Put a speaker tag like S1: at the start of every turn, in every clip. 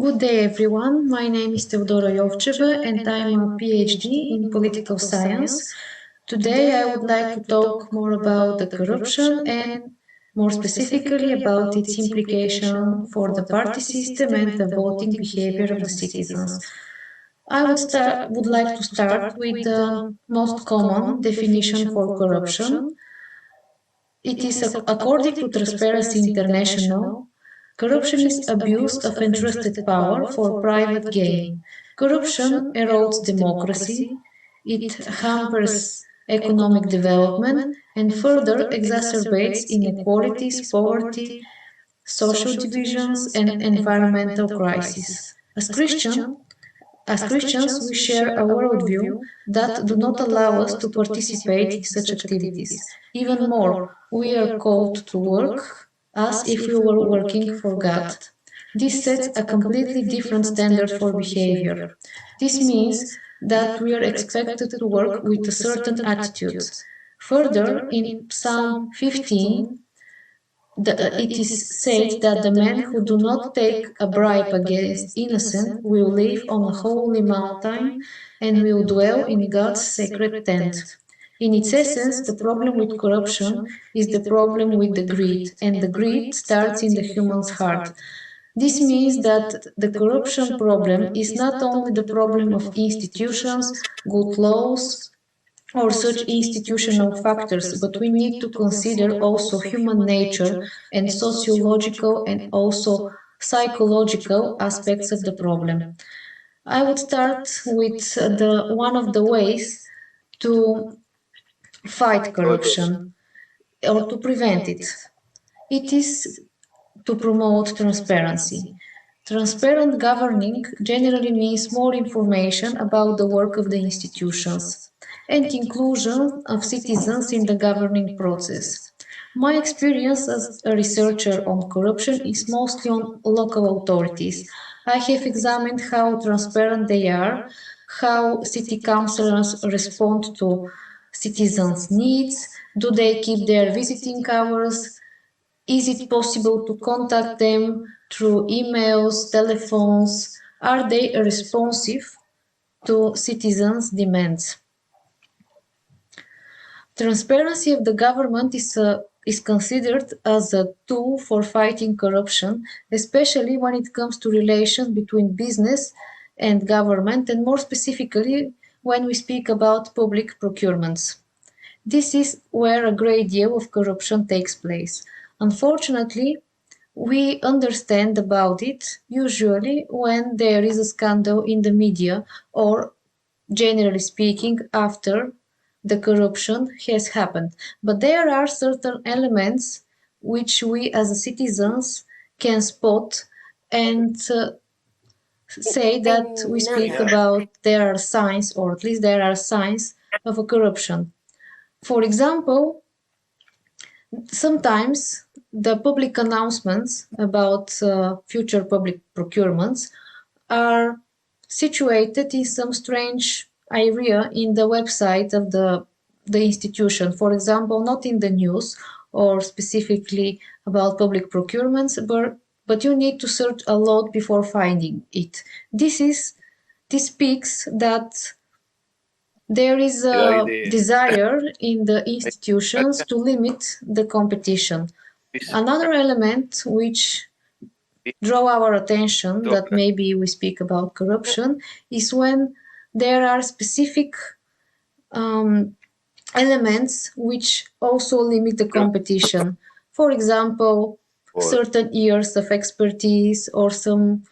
S1: Good day, everyone. My name is Teodora Yovcheva, and I'm a PhD in political science. Today, I would like to talk more about the corruption and more specifically about its implication for the party system and the voting behavior of the citizens. I would like to start with the most common definition for corruption. It is, according to Transparency International, corruption is abuse of entrusted power for private gain. Corruption erodes democracy, it hampers economic development, and further exacerbates inequalities, poverty, social divisions, and environmental crises. As Christians, we share a worldview that do not allow us to participate in such activities. Even more, we are called to work as if we were working for God. This sets a completely different standard for behavior. This means that we are expected to work with a certain attitude. Further, in Psalm 15, it is said that the men who do not take a bribe against innocent will live on a holy mountain and will dwell in God's sacred tent. In its essence, the problem with corruption is the problem with the greed, and the greed starts in the human's heart. This means that the corruption problem is not only the problem of institutions, good laws, or such institutional factors, but we need to consider also human nature and sociological and also psychological aspects of the problem. I would start with one of the ways to fight corruption or to prevent it. It is to promote transparency. Transparent governing generally means more information about the work of the institutions and inclusion of citizens in the governing process. My experience as a researcher on corruption is mostly on local authorities. I have examined how transparent they are, how city councillors respond to citizens' needs, do they keep their visiting hours, is it possible to contact them through emails, telephones? Are they responsive to citizens' demands? Transparency of the government is considered as a tool for fighting corruption, especially when it comes to relations between business and government, and more specifically when we speak about public procurements. This is where a great deal of corruption takes place. Unfortunately, we understand about it usually when there is a scandal in the media or, generally speaking, after the corruption has happened. But there are certain elements which we as citizens can spot and say that we speak about there are signs, or at least there are signs of a corruption. For example, sometimes the public announcements about future public procurements are situated in some strange area in the website of the institution. For example, not in the news or specifically about public procurements, but you need to search a lot before finding it. This speaks that there is a desire in the institutions to limit the competition. Another element which draw our attention that maybe we speak about corruption is when there are specific elements which also limit the competition. For example, certain years of expertise or some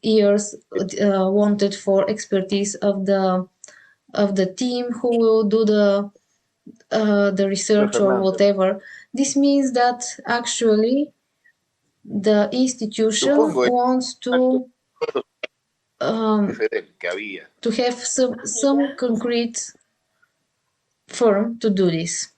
S1: years wanted for expertise of the team who will do the research or whatever. This means that actually the institution wants to have some concrete firm to do this.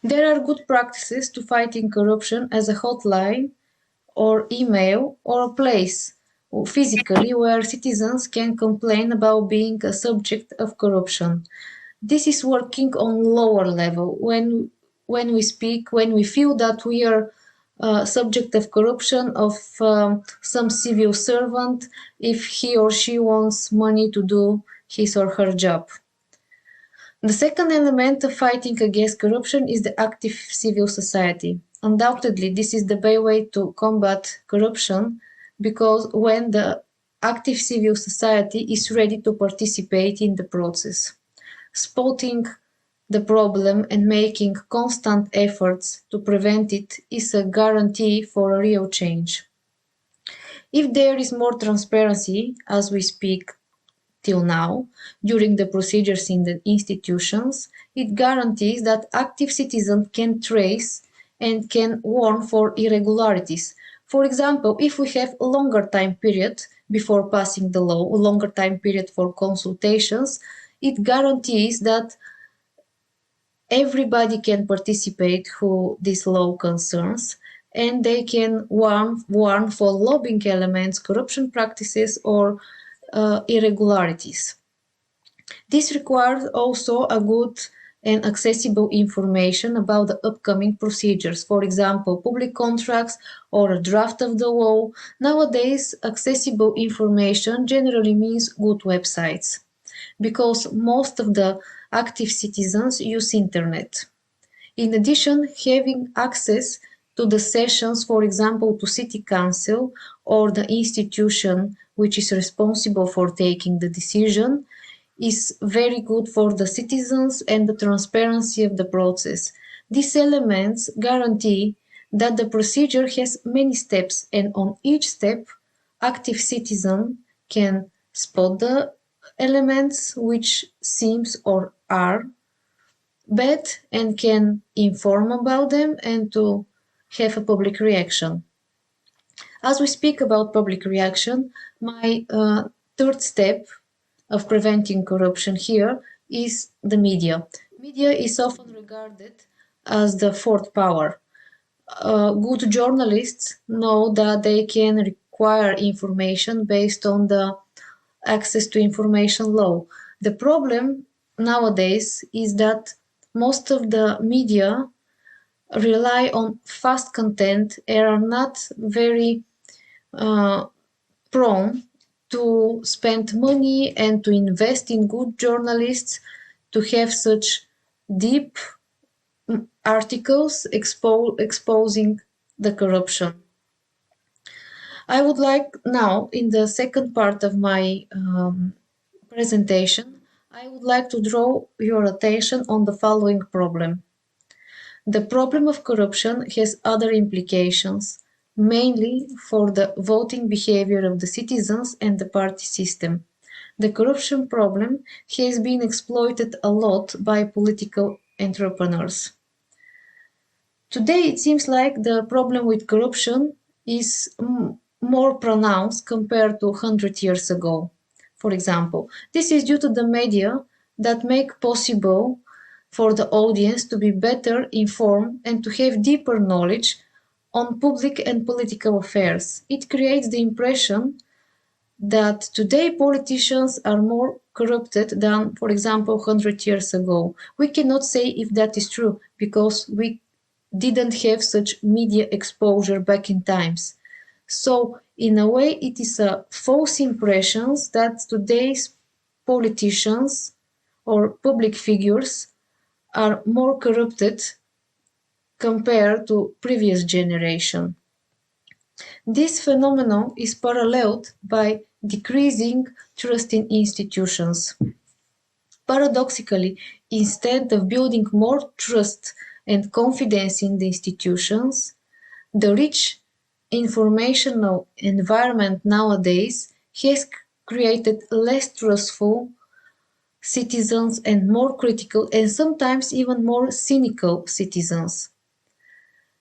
S1: There are good practices to fighting corruption as a hotline or email or a place physically where citizens can complain about being a subject of corruption. This is working on lower level when we feel that we are subject of corruption of some civil servant if he or she wants money to do his or her job. The second element of fighting against corruption is the active civil society. Undoubtedly, this is the best way to combat corruption because when the active civil society is ready to participate in the process, spotting the problem and making constant efforts to prevent it is a guarantee for a real change. If there is more transparency, as we speak till now, during the procedures in the institutions, it guarantees that active citizens can trace and can warn for irregularities. For example, if we have a longer time period before passing the law, a longer time period for consultations, it guarantees that everybody can participate who this law concerns, and they can warn for lobbying elements, corruption practices, or irregularities. This requires also a good and accessible information about the upcoming procedures, for example, public contracts or a draft of the law. Nowadays, accessible information generally means good websites, because most of the active citizens use internet. In addition, having access to the sessions, for example, to city council or the institution which is responsible for taking the decision, is very good for the citizens and the transparency of the process. These elements guarantee that the procedure has many steps, and on each step, active citizen can spot the elements which seems or are bad and can inform about them and to have a public reaction. As we speak about public reaction, my third step of preventing corruption here is the media. Media is often regarded as the fourth power. Good journalists know that they can require information based on the access to information law. The problem nowadays is that most of the media rely on fast content and are not very prone to spend money and to invest in good journalists to have such deep articles exposing the corruption. I would like now, in the second part of my presentation, I would like to draw your attention on the following problem. The problem of corruption has other implications, mainly for the voting behavior of the citizens and the party system. The corruption problem has been exploited a lot by political entrepreneurs. Today it seems like the problem with corruption is more pronounced compared to 100 years ago. For example, this is due to the media that make possible for the audience to be better informed and to have deeper knowledge on public and political affairs. It creates the impression that today politicians are more corrupted than, for example, 100 years ago. We cannot say if that is true because we didn't have such media exposure back in times. So, in a way, it is a false impression that today's politicians or public figures are more corrupted compared to previous generation. This phenomenon is paralleled by decreasing trust in institutions. Paradoxically, instead of building more trust and confidence in the institutions, the rich informational environment nowadays has created less trustful citizens and more critical and sometimes even more cynical citizens.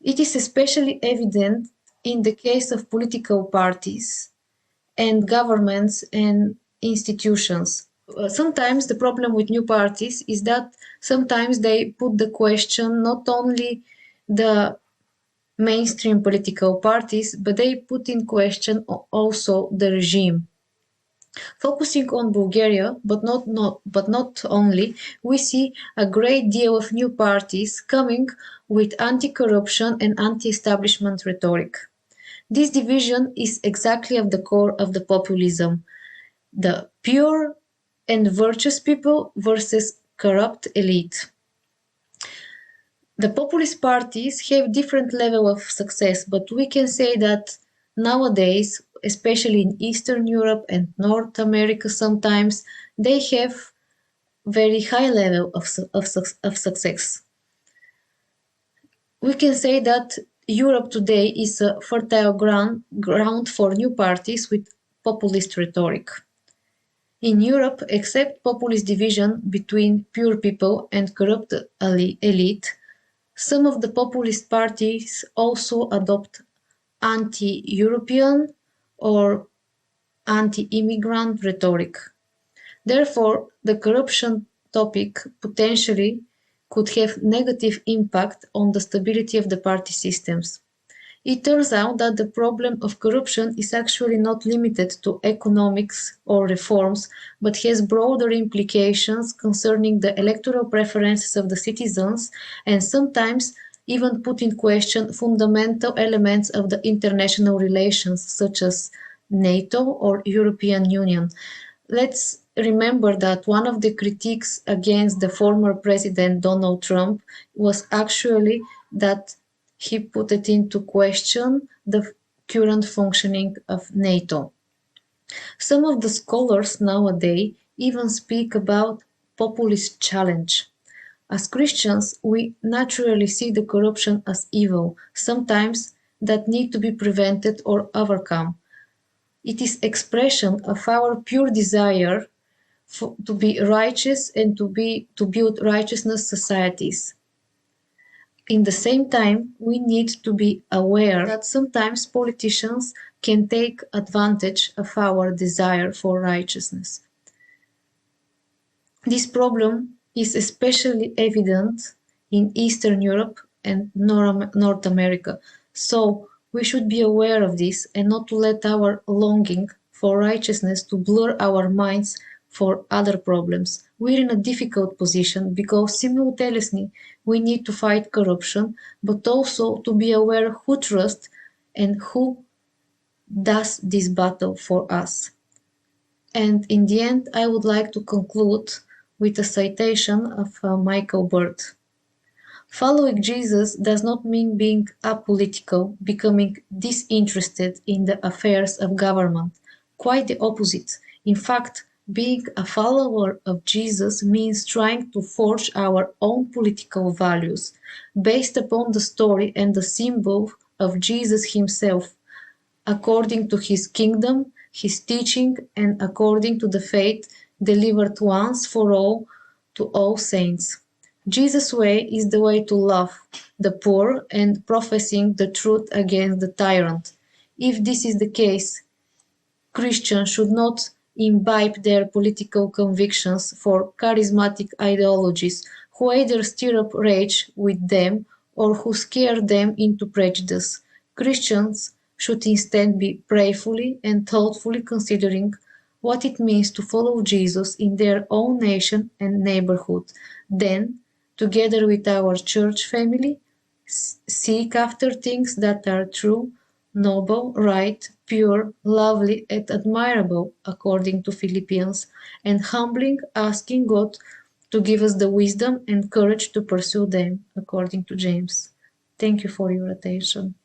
S1: It is especially evident in the case of political parties and governments and institutions. Sometimes the problem with new parties is that sometimes they put the question not only the mainstream political parties, but they put in question also the regime. Focusing on Bulgaria, but not only, we see a great deal of new parties coming with anti-corruption and anti-establishment rhetoric. This division is exactly at the core of the populism: the pure and virtuous people versus corrupt elite. The populist parties have different level of success, but we can say that nowadays, especially in Eastern Europe and North America sometimes, they have very high level of success. We can say that Europe today is a fertile ground for new parties with populist rhetoric. In Europe, except populist division between pure people and corrupt elite, some of the populist parties also adopt anti-European or anti-immigrant rhetoric. Therefore, the corruption topic potentially could have negative impact on the stability of the party systems. It turns out that the problem of corruption is actually not limited to economics or reforms, but has broader implications concerning the electoral preferences of the citizens and sometimes even put in question fundamental elements of the international relations such as NATO or European Union. Let's remember that one of the critiques against the former president Donald Trump was actually that he put it into question the current functioning of NATO. Some of the scholars nowadays even speak about populist challenge. As Christians, we naturally see the corruption as evil, sometimes that need to be prevented or overcome. It is expression of our pure desire to be righteous and to build righteousness societies. In the same time, we need to be aware that sometimes politicians can take advantage of our desire for righteousness. This problem is especially evident in Eastern Europe and North America. So we should be aware of this and not to let our longing for righteousness to blur our minds for other problems. We're in a difficult position because simultaneously we need to fight corruption, but also to be aware who trusts and who does this battle for us. And in the end, I would like to conclude with a citation of Michael Bird. Following Jesus does not mean being apolitical, becoming disinterested in the affairs of government. Quite the opposite. In fact, being a follower of Jesus means trying to forge our own political values based upon the story and the symbol of Jesus himself, according to his kingdom, his teaching, and according to the faith delivered once for all to all saints. Jesus' way is the way to love the poor and professing the truth against the tyrant. If this is the case, Christians should not imbibe their political convictions for charismatic ideologies who either stir up rage with them or who scare them into prejudice. Christians should instead be prayerfully and thoughtfully considering what it means to follow Jesus in their own nation and neighborhood. Then, together with our church family, seek after things that are true, noble, right, pure, lovely, and admirable, according to Philippians, and humbling, asking God to give us the wisdom and courage to pursue them, according to James. Thank you for your attention.